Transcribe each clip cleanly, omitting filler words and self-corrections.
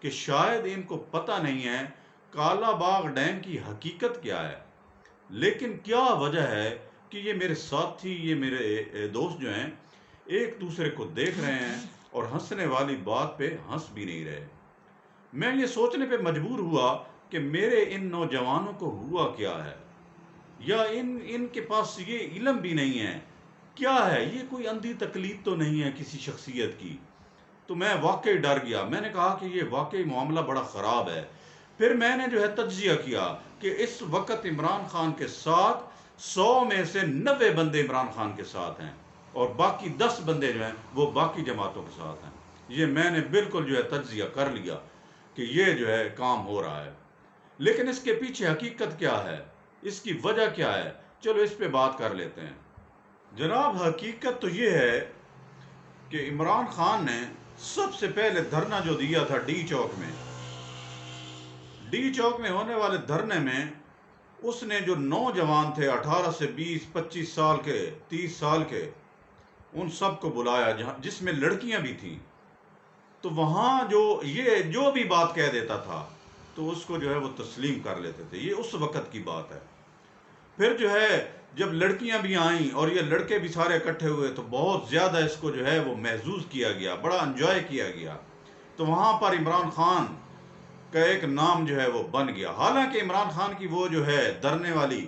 کہ شاید ان کو پتہ نہیں ہے کالا باغ ڈیم کی حقیقت کیا ہے، لیکن کیا وجہ ہے کہ یہ میرے ساتھی، یہ میرے دوست جو ہیں، ایک دوسرے کو دیکھ رہے ہیں اور ہنسنے والی بات پہ ہنس بھی نہیں رہے۔ میں یہ سوچنے پہ مجبور ہوا کہ میرے ان نوجوانوں کو ہوا کیا ہے، یا ان کے پاس یہ علم بھی نہیں ہے کیا ہے، یہ کوئی اندھی تقلید تو نہیں ہے کسی شخصیت کی۔ تو میں واقعی ڈر گیا، میں نے کہا کہ یہ واقعی معاملہ بڑا خراب ہے۔ پھر میں نے جو ہے تجزیہ کیا کہ اس وقت عمران خان کے ساتھ 100 میں سے 90 بندے عمران خان کے ساتھ ہیں، اور باقی 10 بندے جو ہیں وہ باقی جماعتوں کے ساتھ ہیں۔ یہ میں نے بالکل جو ہے تجزیہ کر لیا کہ یہ جو ہے کام ہو رہا ہے، لیکن اس کے پیچھے حقیقت کیا ہے، اس کی وجہ کیا ہے، چلو اس پہ بات کر لیتے ہیں۔ جناب، حقیقت تو یہ ہے کہ عمران خان نے سب سے پہلے دھرنا جو دیا تھا ڈی چوک میں ہونے والے دھرنے میں، اس نے جو نوجوان تھے 18 سے 20 25 سال کے 30 سال کے، ان سب کو بلایا، جس میں لڑکیاں بھی تھیں۔ تو وہاں جو بھی بات کہہ دیتا تھا تو اس کو جو ہے وہ تسلیم کر لیتے تھے۔ یہ اس وقت کی بات ہے۔ پھر جو ہے جب لڑکیاں بھی آئیں اور یہ لڑکے بھی سارے اکٹھے ہوئے تو بہت زیادہ اس کو جو ہے وہ محظوظ کیا گیا، بڑا انجوائے کیا گیا۔ تو وہاں پر عمران خان کا ایک نام جو ہے وہ بن گیا۔ حالانکہ عمران خان کی وہ جو ہے دھرنے والی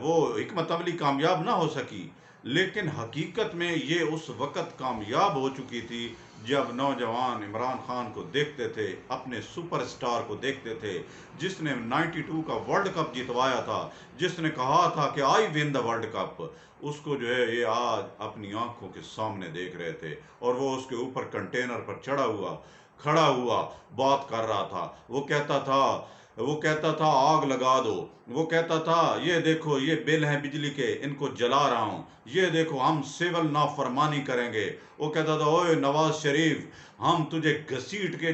وہ حکمت عملی کامیاب نہ ہو سکی، لیکن حقیقت میں یہ اس وقت کامیاب ہو چکی تھی جب نوجوان عمران خان کو دیکھتے تھے، اپنے سپر سٹار کو دیکھتے تھے، جس نے 92 کا ورلڈ کپ جتوایا تھا، جس نے کہا تھا کہ آئی ون دا ورلڈ کپ، اس کو جو ہے یہ آج اپنی آنکھوں کے سامنے دیکھ رہے تھے، اور وہ اس کے اوپر کنٹینر پر کھڑا ہوا بات کر رہا تھا۔ وہ کہتا تھا آگ لگا دو، وہ کہتا تھا یہ دیکھو یہ بل ہیں بجلی کے، ان کو جلا رہا ہوں، یہ دیکھو ہم سول نافرمانی کریں گے۔ وہ کہتا تھا اوے نواز شریف، ہم تجھے گھسیٹ کے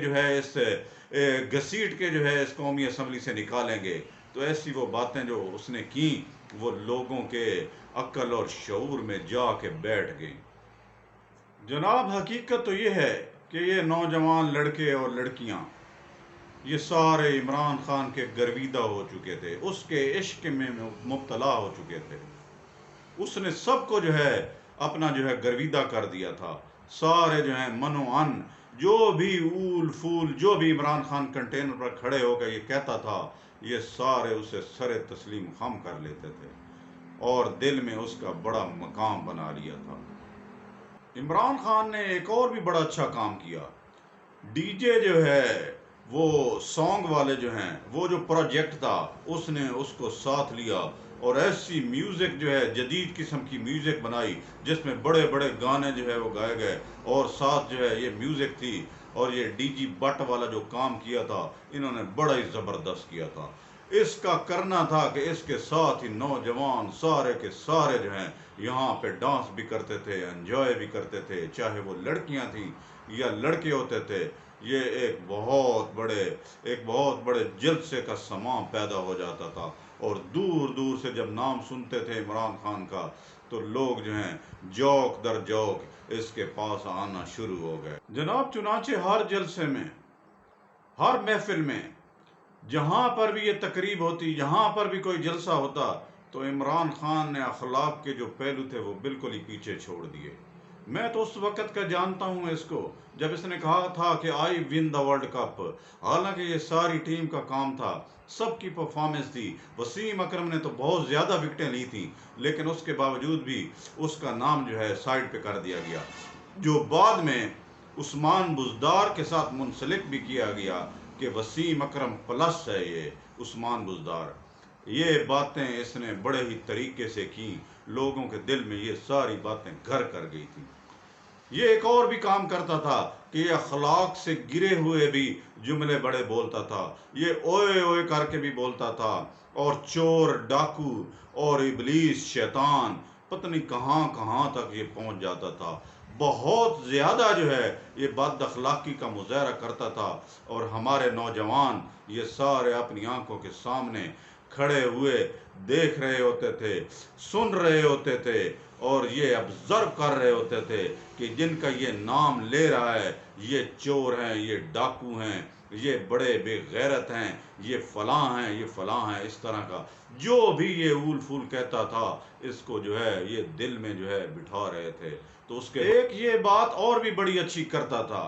جو ہے اس قومی اسمبلی سے نکالیں گے۔ تو ایسی وہ باتیں جو اس نے کی وہ لوگوں کے عقل اور شعور میں جا کے بیٹھ گئیں۔ جناب، حقیقت تو یہ ہے کہ یہ نوجوان لڑکے اور لڑکیاں یہ سارے عمران خان کے گرویدہ ہو چکے تھے، اس کے عشق میں مبتلا ہو چکے تھے۔ اس نے سب کو جو ہے اپنا جو ہے گرویدہ کر دیا تھا۔ سارے جو ہیں منو ان، جو بھی اول فول، جو بھی عمران خان کنٹینر پر کھڑے ہو کے یہ کہتا تھا، یہ سارے اسے سر تسلیم خم کر لیتے تھے اور دل میں اس کا بڑا مقام بنا لیا تھا۔ عمران خان نے ایک اور بھی بڑا اچھا کام کیا۔ ڈی جے جو ہے وہ سانگ والے جو ہیں، وہ جو پروجیکٹ تھا اس نے اس کو ساتھ لیا اور ایسی میوزک جو ہے جدید قسم کی میوزک بنائی جس میں بڑے بڑے گانے جو ہے وہ گائے گئے، اور ساتھ جو ہے یہ میوزک تھی، اور یہ ڈی جی بٹ والا جو کام کیا تھا انہوں نے بڑا ہی زبردست کیا تھا۔ اس کا کرنا تھا کہ اس کے ساتھ ہی نوجوان سارے کے سارے جو ہیں یہاں پہ ڈانس بھی کرتے تھے، انجوائے بھی کرتے تھے، چاہے وہ لڑکیاں تھیں یا لڑکے ہوتے تھے۔ یہ ایک بہت بڑے جلسے کا سماں پیدا ہو جاتا تھا، اور دور دور سے جب نام سنتے تھے عمران خان کا تو لوگ جو ہیں جوک در جوک اس کے پاس آنا شروع ہو گئے۔ جناب، چنانچہ ہر جلسے میں، ہر محفل میں، جہاں پر بھی یہ تقریب ہوتی، جہاں پر بھی کوئی جلسہ ہوتا، تو عمران خان نے اخلاق کے جو پہلو تھے وہ بالکل ہی پیچھے چھوڑ دیے۔ میں تو اس وقت کا جانتا ہوں اس کو جب اس نے کہا تھا کہ آئی ون دا ورلڈ کپ، حالانکہ یہ ساری ٹیم کا کام تھا، سب کی پرفارمنس تھی۔ وسیم اکرم نے تو بہت زیادہ وکٹیں لی تھیں، لیکن اس کے باوجود بھی اس کا نام جو ہے سائڈ پہ کر دیا گیا، جو بعد میں عثمان بزدار کے ساتھ منسلک بھی کیا گیا کہ وسیم اکرم پلس ہے یہ عثمان بزدار۔ یہ باتیں اس نے بڑے ہی طریقے سے کی، لوگوں کے دل میں یہ ساری باتیں گھر کر گئی تھی۔ یہ ایک اور بھی کام کرتا تھا کہ یہ اخلاق سے گرے ہوئے بھی جملے بڑے بولتا تھا، یہ اوئے اوئے کر کے بھی بولتا تھا، اور چور، ڈاکو اور ابلیس، شیطان، پتہ نہیں کہاں کہاں تک یہ پہنچ جاتا تھا۔ بہت زیادہ جو ہے یہ بد اخلاقی کا مظاہرہ کرتا تھا، اور ہمارے نوجوان یہ سارے اپنی آنکھوں کے سامنے کھڑے ہوئے دیکھ رہے ہوتے تھے، سن رہے ہوتے تھے، اور یہ observe کر رہے ہوتے تھے کہ جن کا یہ نام لے رہا ہے یہ چور ہیں، یہ ڈاکو ہیں، یہ بڑے بے غیرت ہیں، یہ فلاں ہیں، یہ فلاں ہیں، اس طرح کا جو بھی یہ اول پھول کہتا تھا اس کو جو ہے یہ دل میں جو ہے بٹھا رہے تھے۔ تو اس کے ایک یہ بات اور بھی بڑی اچھی کرتا تھا،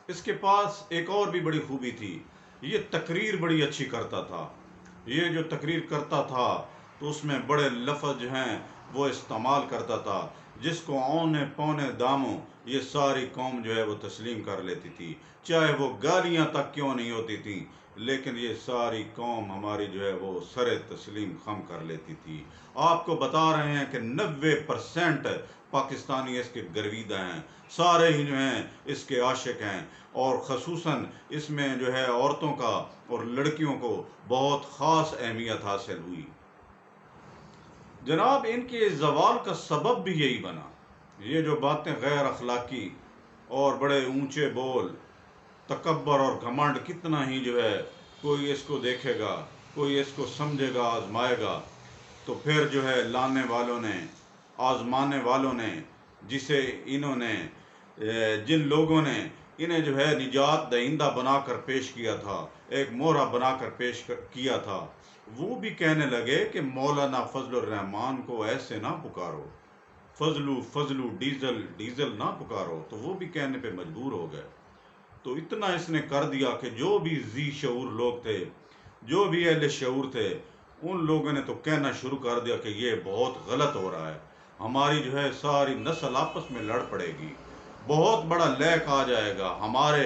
اس کے پاس ایک اور بھی بڑی خوبی تھی، یہ تقریر بڑی اچھی کرتا تھا۔ یہ جو تقریر کرتا تھا تو اس میں بڑے لفظ جو ہیں وہ استعمال کرتا تھا، جس کو اونے پونے داموں یہ ساری قوم جو ہے وہ تسلیم کر لیتی تھی، چاہے وہ گالیاں تک کیوں نہیں ہوتی تھیں، لیکن یہ ساری قوم ہماری جو ہے وہ سر تسلیم خم کر لیتی تھی۔ آپ کو بتا رہے ہیں کہ 90% پاکستانی اس کے گرویدہ ہیں، سارے ہی جو ہیں اس کے عاشق ہیں، اور خصوصاً اس میں جو ہے عورتوں کا اور لڑکیوں کو بہت خاص اہمیت حاصل ہوئی۔ جناب ان کے زوال کا سبب بھی یہی بنا، یہ جو باتیں غیر اخلاقی اور بڑے اونچے بول، تکبر اور گھمنڈ، کتنا ہی جو ہے کوئی اس کو دیکھے گا، کوئی اس کو سمجھے گا، آزمائے گا، تو پھر جو ہے لانے والوں نے، آزمانے والوں نے، جسے انہوں نے جن لوگوں نے انہیں جو ہے نجات دہندہ بنا کر پیش کیا تھا، ایک مہرہ بنا کر پیش کیا تھا، وہ بھی کہنے لگے کہ مولانا فضل الرحمان کو ایسے نہ پکارو، فضلو فضلو ڈیزل ڈیزل نہ پکارو، تو وہ بھی کہنے پہ مجبور ہو گئے۔ تو اتنا اس نے کر دیا کہ جو بھی ذی شعور لوگ تھے، جو بھی اہل شعور تھے، ان لوگوں نے تو کہنا شروع کر دیا کہ یہ بہت غلط ہو رہا ہے، ہماری جو ہے ساری نسل آپس میں لڑ پڑے گی، بہت بڑا لیک آ جائے گا ہمارے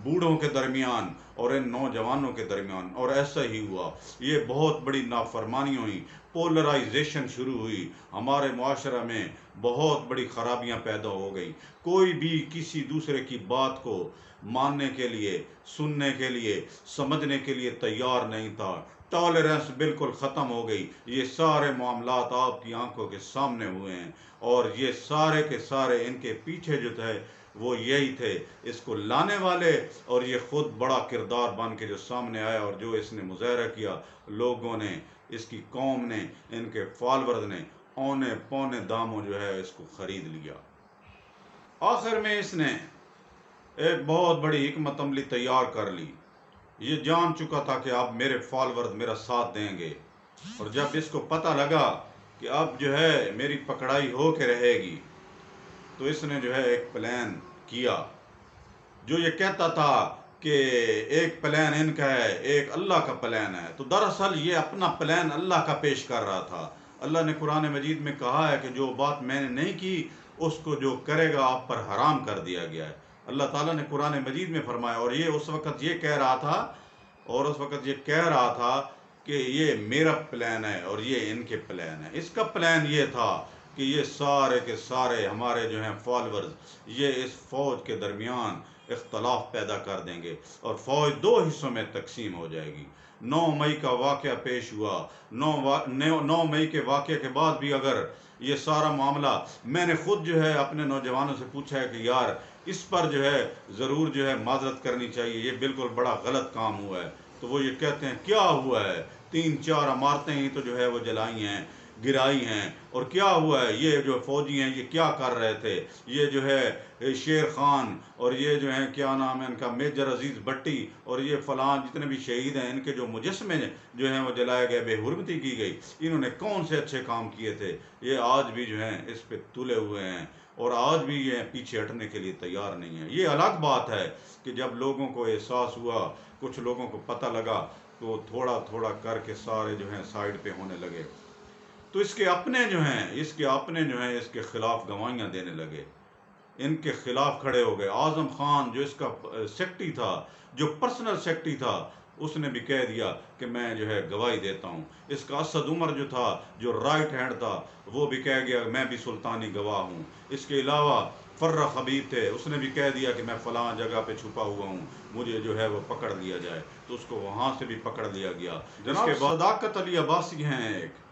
بوڑھوں کے درمیان اور ان نوجوانوں کے درمیان۔ اور ایسا ہی ہوا، یہ بہت بڑی نافرمانی ہوئی، پولرائزیشن شروع ہوئی، ہمارے معاشرہ میں بہت بڑی خرابیاں پیدا ہو گئی، کوئی بھی کسی دوسرے کی بات کو ماننے کے لیے، سننے کے لیے، سمجھنے کے لیے تیار نہیں تھا، ٹالرنس بالکل ختم ہو گئی۔ یہ سارے معاملات آپ کی آنکھوں کے سامنے ہوئے ہیں، اور یہ سارے کے سارے ان کے پیچھے جو تھے وہ یہی تھے، اس کو لانے والے، اور یہ خود بڑا کردار بن کے جو سامنے آیا، اور جو اس نے مظاہرہ کیا، لوگوں نے، اس کی قوم نے، ان کے فالورز نے اونے پونے داموں جو ہے اس کو خرید لیا۔ آخر میں اس نے ایک بہت بڑی حکمت عملی تیار کر لی، یہ جان چکا تھا کہ اب میرے فالورز میرا ساتھ دیں گے، اور جب اس کو پتہ لگا کہ اب جو ہے میری پکڑائی ہو کے رہے گی، تو اس نے جو ہے ایک پلان کیا، جو یہ کہتا تھا کہ ایک پلان ان کا ہے، ایک اللہ کا پلان ہے، تو دراصل یہ اپنا پلان اللہ کا پیش کر رہا تھا۔ اللہ نے قرآن مجید میں کہا ہے کہ جو بات میں نے نہیں کی اس کو جو کرے گا آپ پر حرام کر دیا گیا ہے، اللہ تعالیٰ نے قرآن مجید میں فرمایا، اور یہ اس وقت یہ کہہ رہا تھا کہ یہ میرا پلان ہے اور یہ ان کے پلان ہے۔ اس کا پلان یہ تھا کہ یہ سارے کے سارے ہمارے جو ہیں فالورز یہ اس فوج کے درمیان اختلاف پیدا کر دیں گے، اور فوج دو حصوں میں تقسیم ہو جائے گی۔ 9 مئی کا واقعہ پیش ہوا، 9 مئی کے واقعے کے بعد بھی اگر یہ سارا معاملہ، میں نے خود جو ہے اپنے نوجوانوں سے پوچھا ہے کہ یار اس پر جو ہے ضرور جو ہے معذرت کرنی چاہیے، یہ بالکل بڑا غلط کام ہوا ہے، تو وہ یہ کہتے ہیں کیا ہوا ہے، 3-4 عمارتیں ہی تو جو ہے وہ جلائی ہیں، گرائی ہیں، اور کیا ہوا ہے، یہ جو فوجی ہیں یہ کیا کر رہے تھے، یہ جو ہے شیر خان اور یہ جو ہیں کیا نام ہے ان کا، میجر عزیز بٹی، اور یہ فلاں جتنے بھی شہید ہیں ان کے جو مجسمے جو ہیں وہ جلائے گئے، بے حرمتی کی گئی، انہوں نے کون سے اچھے کام کیے تھے، یہ آج بھی جو ہیں اس پہ تلے ہوئے ہیں، اور آج بھی یہ پیچھے ہٹنے کے لیے تیار نہیں ہے۔ یہ الگ بات ہے کہ جب لوگوں کو احساس ہوا، کچھ لوگوں کو پتہ لگا، تو تھوڑا تھوڑا کر کے سارے جو ہیں سائیڈ پہ ہونے لگے، تو اس کے اپنے جو ہیں اس کے خلاف گواہیاں دینے لگے، ان کے خلاف کھڑے ہو گئے۔ اعظم خان جو اس کا سیکٹری تھا، جو پرسنل سیکٹری تھا، اس نے بھی کہہ دیا کہ میں جو ہے گواہی دیتا ہوں۔ اس کا اسد عمر جو تھا، جو رائٹ ہینڈ تھا، وہ بھی کہہ گیا میں بھی سلطانی گواہ ہوں۔ اس کے علاوہ فرہ خبیب تھے، اس نے بھی کہہ دیا کہ میں فلاں جگہ پہ چھپا ہوا ہوں، مجھے جو ہے وہ پکڑ لیا جائے، تو اس کو وہاں سے بھی پکڑ لیا گیا۔ جس کے بعد صداقت علی عباسی ہیں ایک،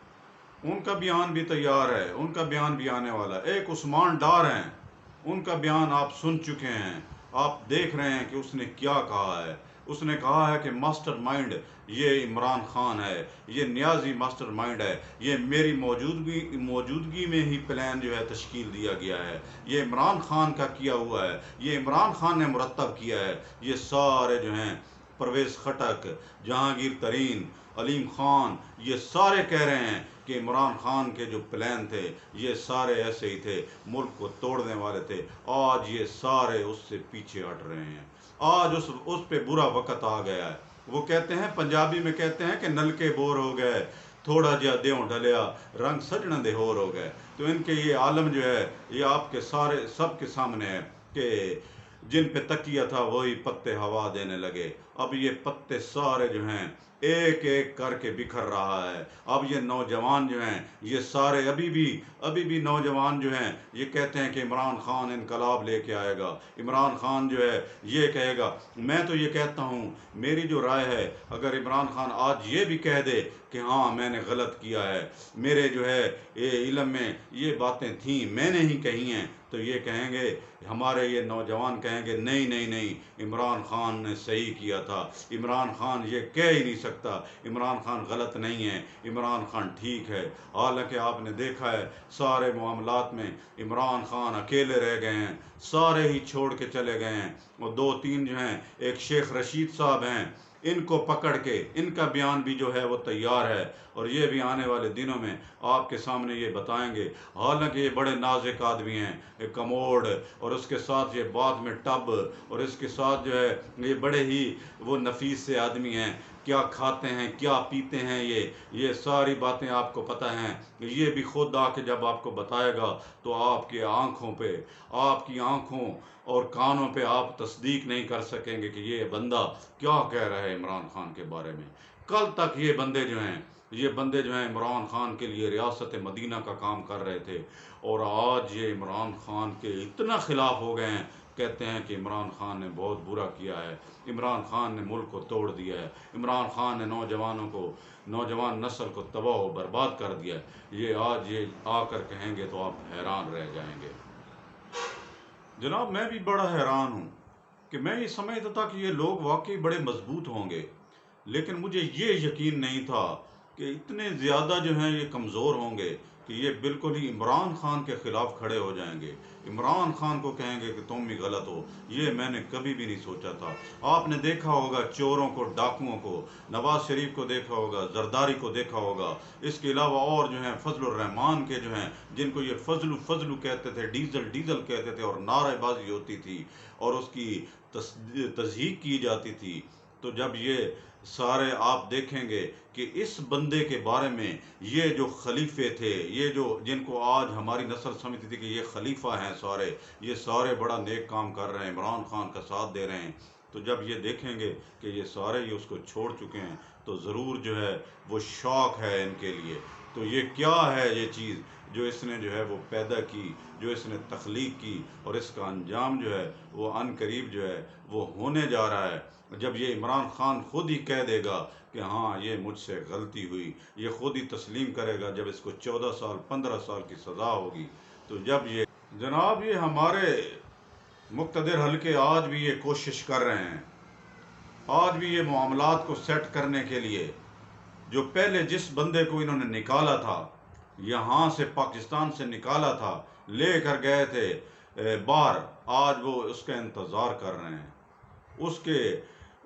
ان کا بیان بھی تیار ہے، ان کا بیان بھی آنے والا ہے۔ ایک عثمان ڈار ہیں، ان کا بیان آپ سن چکے ہیں، آپ دیکھ رہے ہیں کہ اس نے کیا کہا ہے۔ اس نے کہا ہے کہ ماسٹر مائنڈ یہ عمران خان ہے، یہ نیازی ماسٹر مائنڈ ہے، یہ میری موجودگی میں ہی پلان جو ہے تشکیل دیا گیا ہے، یہ عمران خان کا کیا ہوا ہے، یہ عمران خان نے مرتب کیا ہے۔ یہ سارے جو ہیں پرویز خٹک، جہانگیر ترین، علیم خان، یہ سارے کہہ رہے ہیں کہ عمران خان کے جو پلان تھے یہ سارے ایسے ہی تھے، ملک کو توڑنے والے تھے۔ آج یہ سارے اس سے پیچھے ہٹ رہے ہیں، آج اس پہ برا وقت آ گیا ہے۔ وہ کہتے ہیں، پنجابی میں کہتے ہیں کہ نلکے بور ہو گئے، تھوڑا جہا دیوں ڈلیا، رنگ سجن دے ہور ہو گئے۔ تو ان کے یہ عالم جو ہے یہ آپ کے سارے سب کے سامنے ہے کہ جن پہ تکیہ تھا وہی پتے ہوا دینے لگے۔ اب یہ پتے سارے جو ہیں ایک ایک کر کے بکھر رہا ہے۔ اب یہ نوجوان جو ہیں یہ سارے ابھی بھی نوجوان جو ہیں یہ کہتے ہیں کہ عمران خان انقلاب لے کے آئے گا، عمران خان جو ہے یہ کہے گا۔ میں تو یہ کہتا ہوں، میری جو رائے ہے، اگر عمران خان آج یہ بھی کہہ دے کہ ہاں میں نے غلط کیا ہے، میرے جو ہے یہ علم میں یہ باتیں تھیں میں نے ہی کہی ہیں، تو یہ کہیں گے، ہمارے یہ نوجوان کہیں گے نہیں نہیں نہیں، عمران خان نے صحیح کیا تھا، عمران خان یہ کہہ ہی نہیں سکتا، عمران خان غلط نہیں ہے، عمران خان ٹھیک ہے۔ حالانکہ آپ نے دیکھا ہے سارے معاملات میں عمران خان اکیلے رہ گئے ہیں، سارے ہی چھوڑ کے چلے گئے ہیں۔ وہ دو تین جو ہیں، ایک شیخ رشید صاحب ہیں، ان کو پکڑ کے ان کا بیان بھی جو ہے وہ تیار ہے، اور یہ بھی آنے والے دنوں میں آپ کے سامنے یہ بتائیں گے۔ حالانکہ یہ بڑے نازک آدمی ہیں، ایک کموڈ، اور اس کے ساتھ یہ بعد میں ٹب، اور اس کے ساتھ جو ہے یہ بڑے ہی وہ نفیس سے آدمی ہیں، کیا کھاتے ہیں کیا پیتے ہیں، یہ ساری باتیں آپ کو پتہ ہیں۔ یہ بھی خود آ کے جب آپ کو بتائے گا تو آپ کی آنکھوں پہ، آپ کی آنکھوں اور کانوں پہ آپ تصدیق نہیں کر سکیں گے کہ یہ بندہ کیا کہہ رہا ہے عمران خان کے بارے میں۔ کل تک یہ بندے جو ہیں عمران خان کے لیے ریاست مدینہ کا کام کر رہے تھے، اور آج یہ عمران خان کے اتنا خلاف ہو گئے ہیں، کہتے ہیں کہ عمران خان نے بہت برا کیا ہے، عمران خان نے ملک کو توڑ دیا ہے، عمران خان نے نوجوان نسل کو تباہ و برباد کر دیا ہے۔ یہ آج یہ آ کر کہیں گے تو آپ حیران رہ جائیں گے۔ جناب میں بھی بڑا حیران ہوں کہ میں یہ سمجھتا تھا کہ یہ لوگ واقعی بڑے مضبوط ہوں گے، لیکن مجھے یہ یقین نہیں تھا کہ اتنے زیادہ جو ہیں یہ کمزور ہوں گے کہ یہ بالکل ہی عمران خان کے خلاف کھڑے ہو جائیں گے، عمران خان کو کہیں گے کہ تم بھی غلط ہو۔ یہ میں نے کبھی بھی نہیں سوچا تھا۔ آپ نے دیکھا ہوگا چوروں کو، ڈاکوؤں کو، نواز شریف کو دیکھا ہوگا، زرداری کو دیکھا ہوگا، اس کے علاوہ اور جو ہیں فضل الرحمان کے جو ہیں جن کو یہ فضلو کہتے تھے، ڈیزل کہتے تھے، اور نعرہ بازی ہوتی تھی اور اس کی تصحیح کی جاتی تھی۔ تو جب یہ سارے آپ دیکھیں گے کہ اس بندے کے بارے میں یہ جو خلیفے تھے، یہ جو جن کو آج ہماری نسل سمجھتی تھی کہ یہ خلیفہ ہیں سارے، یہ سارے بڑا نیک کام کر رہے ہیں، عمران خان کا ساتھ دے رہے ہیں، تو جب یہ دیکھیں گے کہ یہ سارے ہی اس کو چھوڑ چکے ہیں تو ضرور جو ہے وہ شوق ہے ان کے لیے۔ تو یہ کیا ہے یہ چیز جو اس نے جو ہے وہ پیدا کی، جو اس نے تخلیق کی، اور اس کا انجام جو ہے وہ عن قریب جو ہے وہ ہونے جا رہا ہے۔ جب یہ عمران خان خود ہی کہہ دے گا کہ ہاں یہ مجھ سے غلطی ہوئی، یہ خود ہی تسلیم کرے گا، جب اس کو 14 سال 15 سال کی سزا ہوگی، تو جب یہ جناب یہ ہمارے مقتدر حلقے آج بھی یہ کوشش کر رہے ہیں، آج بھی یہ معاملات کو سیٹ کرنے کے لیے، جو پہلے جس بندے کو انہوں نے نکالا تھا، یہاں سے پاکستان سے نکالا تھا، لے کر گئے تھے باہر، آج وہ اس کا انتظار کر رہے ہیں،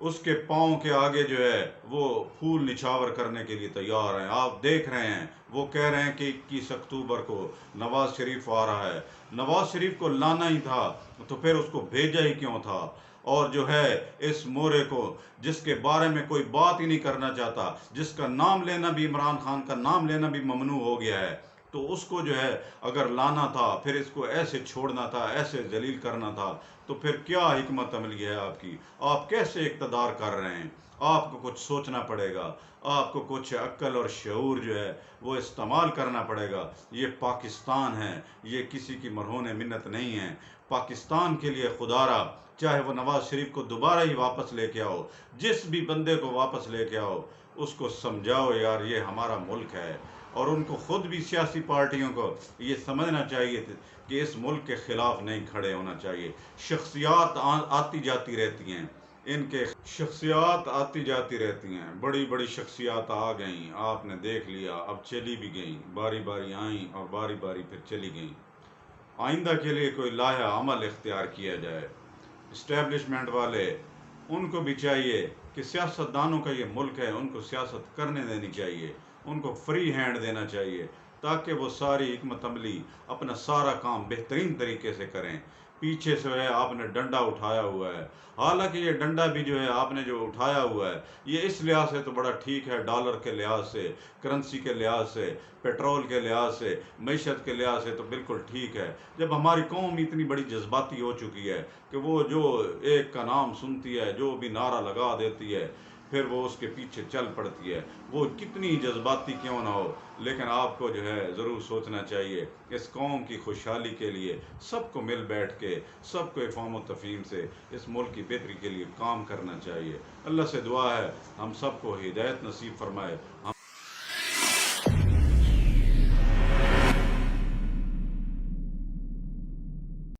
اس کے پاؤں کے آگے جو ہے وہ پھول نچھاور کرنے کے لیے تیار ہیں۔ آپ دیکھ رہے ہیں وہ کہہ رہے ہیں کہ 21 اکتوبر کو نواز شریف آ رہا ہے۔ نواز شریف کو لانا ہی تھا تو پھر اس کو بھیجا ہی کیوں تھا؟ اور جو ہے اس مورے کو، جس کے بارے میں کوئی بات ہی نہیں کرنا چاہتا، جس کا نام لینا بھی، عمران خان کا نام لینا بھی ممنوع ہو گیا ہے، تو اس کو جو ہے اگر لانا تھا، پھر اس کو ایسے چھوڑنا تھا، ایسے ذلیل کرنا تھا، تو پھر کیا حکمت عملی ہے آپ کی؟ آپ کیسے اقتدار کر رہے ہیں؟ آپ کو کچھ سوچنا پڑے گا، آپ کو کچھ عقل اور شعور جو ہے وہ استعمال کرنا پڑے گا۔ یہ پاکستان ہے، یہ کسی کی مرہون منت نہیں ہے۔ پاکستان کے لیے خدا را، چاہے وہ نواز شریف کو دوبارہ ہی واپس لے کے آؤ، جس بھی بندے کو واپس لے کے آؤ، اس کو سمجھاؤ یار یہ ہمارا ملک ہے، اور ان کو خود بھی سیاسی پارٹیوں کو یہ سمجھنا چاہیے کہ اس ملک کے خلاف نہیں کھڑے ہونا چاہیے۔ شخصیات آتی جاتی رہتی ہیں، ان کے شخصیات آتی جاتی رہتی ہیں، بڑی بڑی شخصیات آ گئیں، آپ نے دیکھ لیا، اب چلی بھی گئیں، باری باری آئیں اور باری باری پھر چلی گئیں۔ آئندہ کے لیے کوئی لاہا عمل اختیار کیا جائے۔ اسٹیبلشمنٹ والے، ان کو بھی چاہیے کہ سیاست دانوں کا یہ ملک ہے، ان کو سیاست کرنے دینی چاہیے، ان کو فری ہینڈ دینا چاہیے تاکہ وہ ساری حکمت عملی اپنا سارا کام بہترین طریقے سے کریں۔ پیچھے سے ہے آپ نے ڈنڈا اٹھایا ہوا ہے، حالانکہ یہ ڈنڈا بھی جو ہے آپ نے جو اٹھایا ہوا ہے یہ اس لحاظ سے تو بڑا ٹھیک ہے، ڈالر کے لحاظ سے، کرنسی کے لحاظ سے، پیٹرول کے لحاظ سے، معیشت کے لحاظ سے تو بالکل ٹھیک ہے۔ جب ہماری قوم اتنی بڑی جذباتی ہو چکی ہے کہ وہ جو ایک کا نام سنتی ہے، جو بھی نعرہ لگا دیتی ہے، پھر وہ اس کے پیچھے چل پڑتی ہے، وہ کتنی جذباتی کیوں نہ ہو، لیکن آپ کو جو ہے ضرور سوچنا چاہیے کہ اس قوم کی خوشحالی کے لیے سب کو مل بیٹھ کے، سب کو افہام و تفہیم سے اس ملک کی بہتری کے لیے کام کرنا چاہیے۔ اللہ سے دعا ہے ہم سب کو ہدایت نصیب فرمائے۔